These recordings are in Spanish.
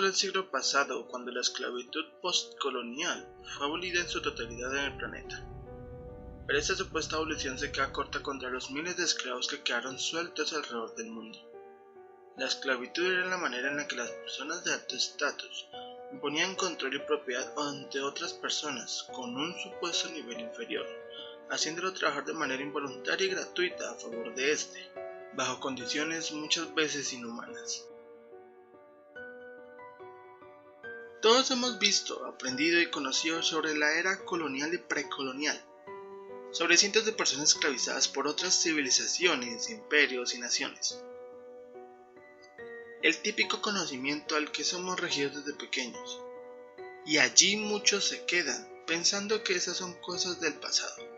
solo el siglo pasado cuando la esclavitud postcolonial fue abolida en su totalidad en el planeta. Pero esta supuesta abolición se queda corta contra los miles de esclavos que quedaron sueltos alrededor del mundo. La esclavitud era la manera en la que las personas de alto estatus imponían control y propiedad ante otras personas con un supuesto nivel inferior, haciéndolo trabajar de manera involuntaria y gratuita a favor de este, bajo condiciones muchas veces inhumanas. Todos hemos visto, aprendido y conocido sobre la era colonial y precolonial, sobre cientos de personas esclavizadas por otras civilizaciones, imperios y naciones. El típico conocimiento al que somos regidos desde pequeños. Y allí muchos se quedan, pensando que esas son cosas del pasado.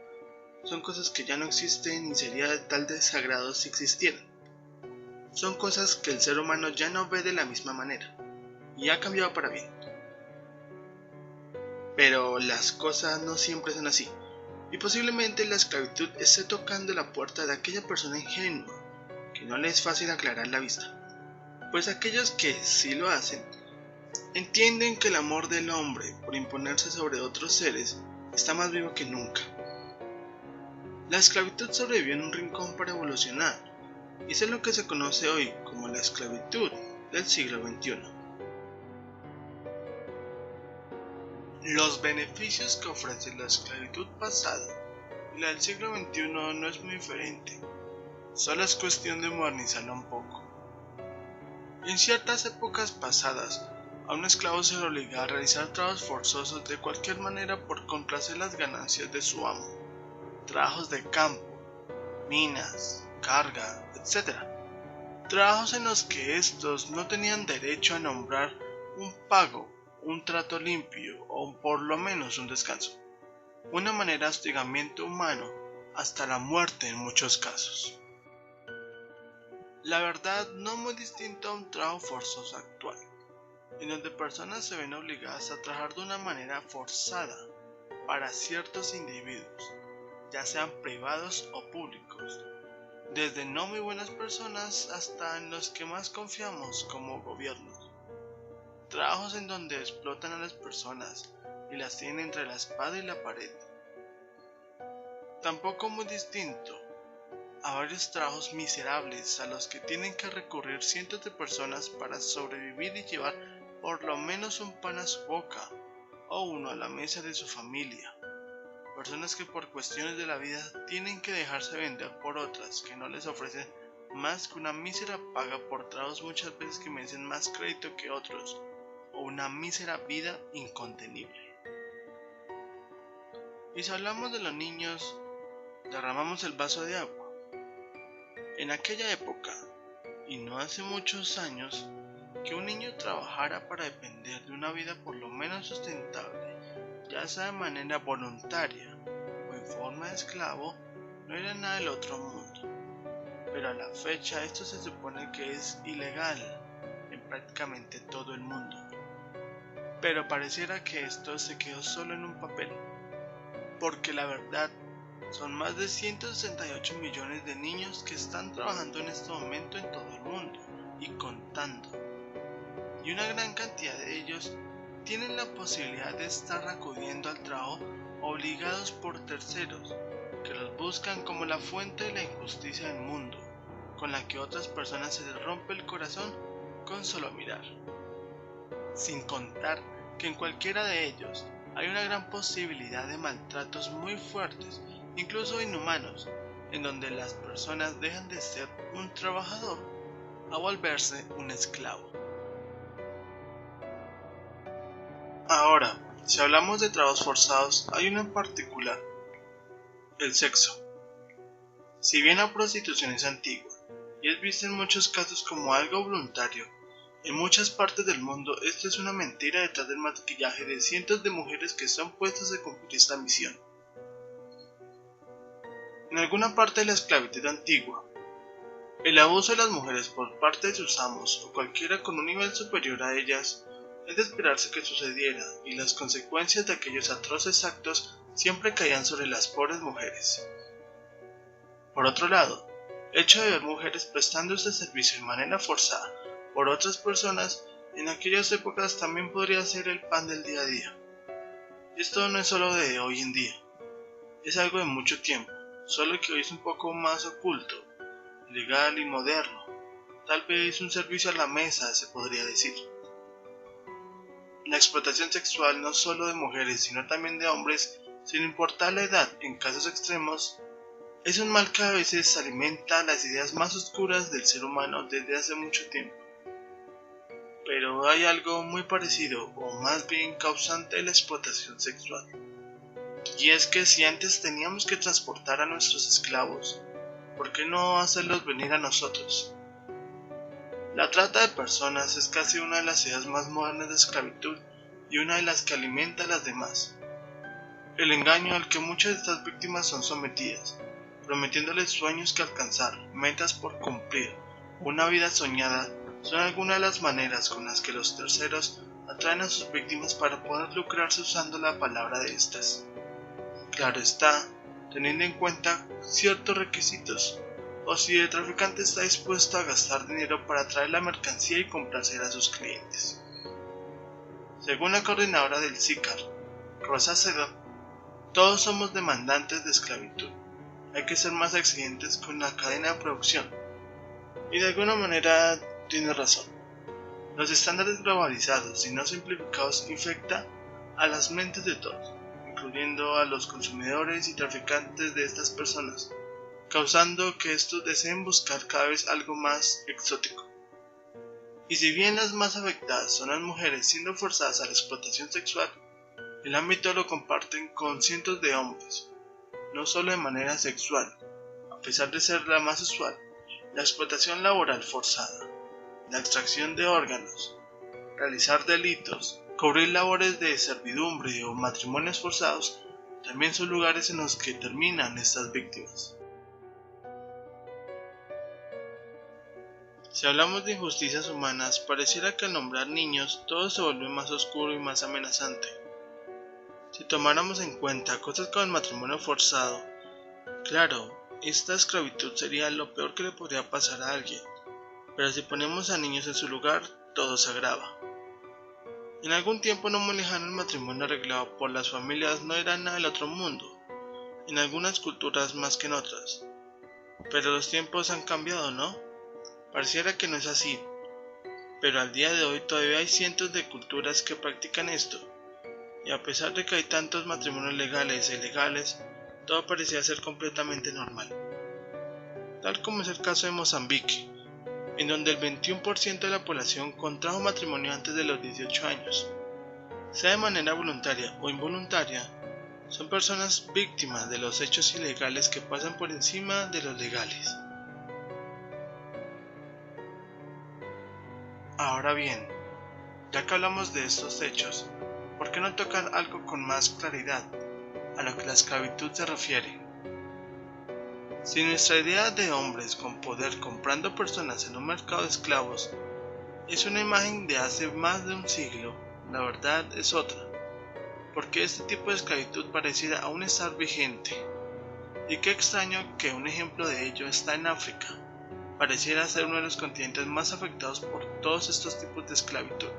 Son cosas que ya no existen y sería de tal desagrado si existieran. Son cosas que el ser humano ya no ve de la misma manera, y ha cambiado para bien. Pero las cosas no siempre son así. Y posiblemente la esclavitud esté tocando la puerta de aquella persona ingenua, que no le es fácil aclarar la vista. Pues aquellos que sí lo hacen, entienden que el amor del hombre por imponerse sobre otros seres está más vivo que nunca. La esclavitud sobrevivió en un rincón para evolucionar, y eso es lo que se conoce hoy como la esclavitud del siglo XXI. Los beneficios que ofrece la esclavitud pasada y la del siglo XXI no es muy diferente, solo es cuestión de modernizarla un poco. En ciertas épocas pasadas, a un esclavo se le obligaba a realizar trabajos forzosos de cualquier manera por complacer las ganancias de su amo, trabajos de campo, minas, carga, etc. Trabajos en los que estos no tenían derecho a nombrar un pago, un trato limpio o por lo menos un descanso. Una manera de hostigamiento humano hasta la muerte en muchos casos. La verdad no muy distinto a un trabajo forzoso actual, en donde personas se ven obligadas a trabajar de una manera forzada para ciertos individuos, ya sean privados o públicos, desde no muy buenas personas hasta en los que más confiamos como gobiernos. Trabajos en donde explotan a las personas y las tienen entre la espada y la pared. Tampoco muy distinto a varios trabajos miserables a los que tienen que recurrir cientos de personas para sobrevivir y llevar por lo menos un pan a su boca o uno a la mesa de su familia. Personas que por cuestiones de la vida tienen que dejarse vender por otras que no les ofrecen más que una mísera paga por trabajos muchas veces que merecen más crédito que otros, o una mísera vida incontenible. Y si hablamos de los niños, derramamos el vaso de agua. En aquella época, y no hace muchos años, que un niño trabajara para depender de una vida por lo menos sustentable, ya sea de manera voluntaria o en forma de esclavo, no era nada del otro mundo. Pero a la fecha esto se supone que es ilegal en prácticamente todo el mundo. Pero pareciera que esto se quedó solo en un papel, porque la verdad son más de 168 millones de niños que están trabajando en este momento en todo el mundo y contando. Y una gran cantidad de ellos tienen la posibilidad de estar acudiendo al trabajo obligados por terceros, que los buscan como la fuente de la injusticia del mundo, con la que otras personas se les rompe el corazón con solo mirar. Sin contar que en cualquiera de ellos hay una gran posibilidad de maltratos muy fuertes, incluso inhumanos, en donde las personas dejan de ser un trabajador a volverse un esclavo. Ahora, si hablamos de trabajos forzados, hay uno en particular, el sexo. Si bien la prostitución es antigua y es vista en muchos casos como algo voluntario, en muchas partes del mundo esto es una mentira detrás del maquillaje de cientos de mujeres que son puestas a cumplir esta misión. En alguna parte de la esclavitud antigua, el abuso de las mujeres por parte de sus amos o cualquiera con un nivel superior a ellas es de esperarse que sucediera, y las consecuencias de aquellos atroces actos siempre caían sobre las pobres mujeres. Por otro lado, el hecho de ver mujeres prestando este servicio de manera forzada por otras personas en aquellas épocas también podría ser el pan del día a día. Esto no es solo de hoy en día, es algo de mucho tiempo, solo que hoy es un poco más oculto, legal y moderno. Tal vez un servicio a la mesa, se podría decir. La explotación sexual no solo de mujeres, sino también de hombres, sin importar la edad, en casos extremos, es un mal que a veces alimenta las ideas más oscuras del ser humano desde hace mucho tiempo. Pero hay algo muy parecido, o más bien causante de la explotación sexual. Y es que si antes teníamos que transportar a nuestros esclavos, ¿por qué no hacerlos venir a nosotros? La trata de personas es casi una de las ideas más modernas de esclavitud y una de las que alimenta a las demás. El engaño al que muchas de estas víctimas son sometidas, prometiéndoles sueños que alcanzar, metas por cumplir, una vida soñada, son algunas de las maneras con las que los terceros atraen a sus víctimas para poder lucrarse usando la palabra de estas. Claro está, teniendo en cuenta ciertos requisitos, o si el traficante está dispuesto a gastar dinero para traer la mercancía y complacer a sus clientes. Según la coordinadora del SICAR, Rosa Sedón, todos somos demandantes de esclavitud. Hay que ser más exigentes con la cadena de producción. Y de alguna manera tiene razón. Los estándares globalizados y no simplificados infectan a las mentes de todos, incluyendo a los consumidores y traficantes de estas personas, causando que estos deseen buscar cada vez algo más exótico. Y si bien las más afectadas son las mujeres siendo forzadas a la explotación sexual, el ámbito lo comparten con cientos de hombres, no solo de manera sexual, a pesar de ser la más usual, la explotación laboral forzada, la extracción de órganos, realizar delitos, cubrir labores de servidumbre o matrimonios forzados, también son lugares en los que terminan estas víctimas. Si hablamos de injusticias humanas, pareciera que al nombrar niños todo se vuelve más oscuro y más amenazante. Si tomáramos en cuenta cosas como el matrimonio forzado, claro, esta esclavitud sería lo peor que le podría pasar a alguien, pero si ponemos a niños en su lugar, todo se agrava. En algún tiempo no muy lejano el matrimonio arreglado por las familias no era nada del otro mundo, en algunas culturas más que en otras. Pero los tiempos han cambiado, ¿no? Pareciera que no es así, pero al día de hoy todavía hay cientos de culturas que practican esto, y a pesar de que hay tantos matrimonios legales e ilegales, todo parecía ser completamente normal. Tal como es el caso de Mozambique, en donde el 21% de la población contrajo matrimonio antes de los 18 años. Sea de manera voluntaria o involuntaria, son personas víctimas de los hechos ilegales que pasan por encima de los legales. Ahora bien, ya que hablamos de estos hechos, ¿por qué no tocar algo con más claridad a lo que la esclavitud se refiere? Si nuestra idea de hombres con poder comprando personas en un mercado de esclavos es una imagen de hace más de un siglo, la verdad es otra, porque este tipo de esclavitud pareciera aún estar vigente. Y qué extraño que un ejemplo de ello está en África. Pareciera ser uno de los continentes más afectados por todos estos tipos de esclavitud.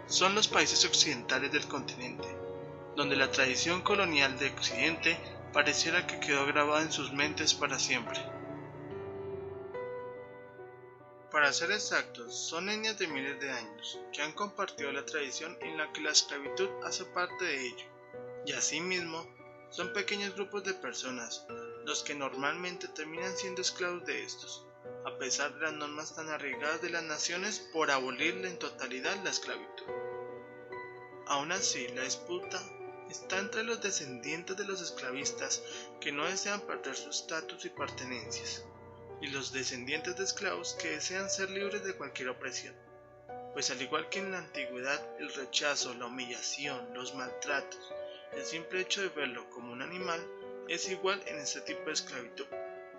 Son los países occidentales del continente, donde la tradición colonial de Occidente pareciera que quedó grabada en sus mentes para siempre. Para ser exactos, son etnias de miles de años que han compartido la tradición en la que la esclavitud hace parte de ello, y asimismo son pequeños grupos de personas los que normalmente terminan siendo esclavos de estos, a pesar de las normas tan arraigadas de las naciones por abolirle en totalidad la esclavitud. Aún así, la disputa está entre los descendientes de los esclavistas que no desean perder su estatus y pertenencias, y los descendientes de esclavos que desean ser libres de cualquier opresión, pues al igual que en la antigüedad, el rechazo, la humillación, los maltratos, el simple hecho de verlo como un animal es igual en este tipo de esclavitud,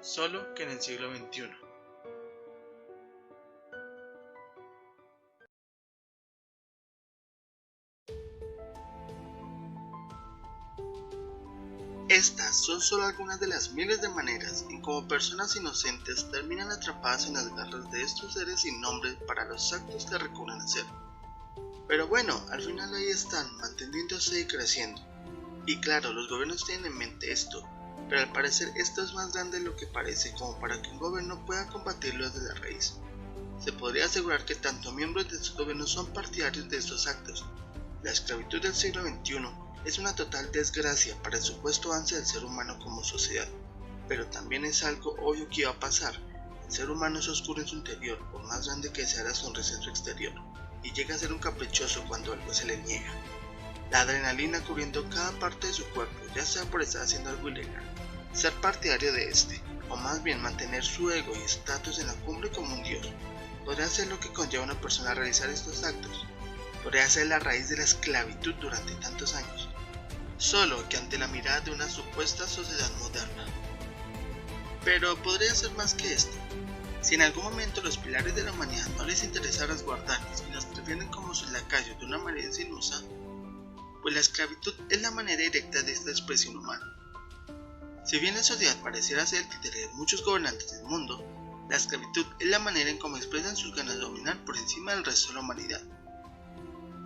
solo que en el siglo XXI. Estas son solo algunas de las miles de maneras en cómo personas inocentes terminan atrapadas en las garras de estos seres sin nombre para los actos que recurren a hacer. Pero bueno, al final ahí están, manteniéndose y creciendo. Y claro, los gobiernos tienen en mente esto, pero al parecer esto es más grande de lo que parece como para que un gobierno pueda combatirlo desde la raíz. Se podría asegurar que tanto miembros de estos gobiernos son partidarios de estos actos. La esclavitud del siglo XXI es una total desgracia para el supuesto avance del ser humano como sociedad, pero también es algo obvio que iba a pasar. El ser humano es oscuro en su interior, por más grande que sea la sonrisa en su exterior, y llega a ser un caprichoso cuando algo se le niega. La adrenalina cubriendo cada parte de su cuerpo, ya sea por estar haciendo algo ilegal, ser partidario de este, o más bien mantener su ego y estatus en la cumbre como un dios, podría ser lo que conlleva a una persona a realizar estos actos. Podría ser la raíz de la esclavitud durante tantos años, solo que ante la mirada de una supuesta sociedad moderna. Pero podría ser más que esto. Si en algún momento los pilares de la humanidad no les interesa resguardarlos y los prefieren como sus lacayos de una manera insinuosa, pues la esclavitud es la manera directa de esta expresión humana. Si bien la sociedad pareciera ser el títere de muchos gobernantes del mundo, la esclavitud es la manera en cómo expresan sus ganas de dominar por encima del resto de la humanidad.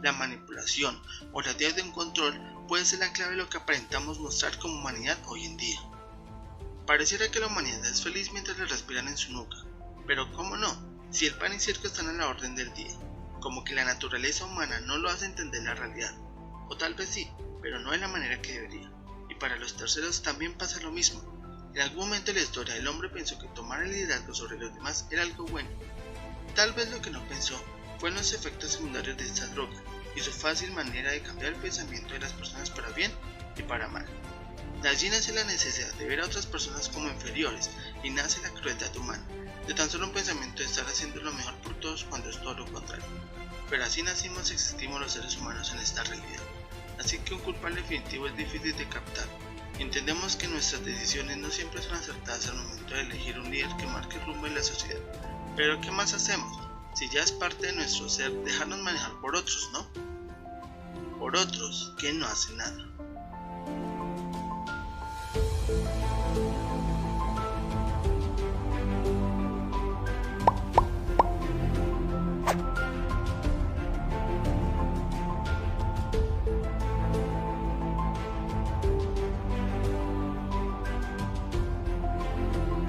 La manipulación o la idea de un control puede ser la clave de lo que aparentamos mostrar como humanidad hoy en día. Pareciera que la humanidad es feliz mientras le respiran en su nuca, pero ¿cómo no? Si el pan y circo están a la orden del día, como que la naturaleza humana no lo hace entender la realidad, o tal vez sí, pero no de la manera que debería. Y para los terceros también pasa lo mismo. En algún momento de la historia el hombre pensó que tomar el liderazgo sobre los demás era algo bueno. Tal vez lo que no pensó fueron los efectos secundarios de esta droga y su fácil manera de cambiar el pensamiento de las personas para bien y para mal. De allí nace la necesidad de ver a otras personas como inferiores y nace la crueldad humana, de tan solo un pensamiento de estar haciendo lo mejor por todos cuando es todo lo contrario. Pero así nacimos y existimos los seres humanos en esta realidad. Así que un culpable definitivo es difícil de captar. Entendemos que nuestras decisiones no siempre son acertadas al momento de elegir un líder que marque el rumbo de la sociedad. Pero ¿qué más hacemos? Si ya es parte de nuestro ser dejarnos manejar por otros, ¿no? Por otros que no hacen nada.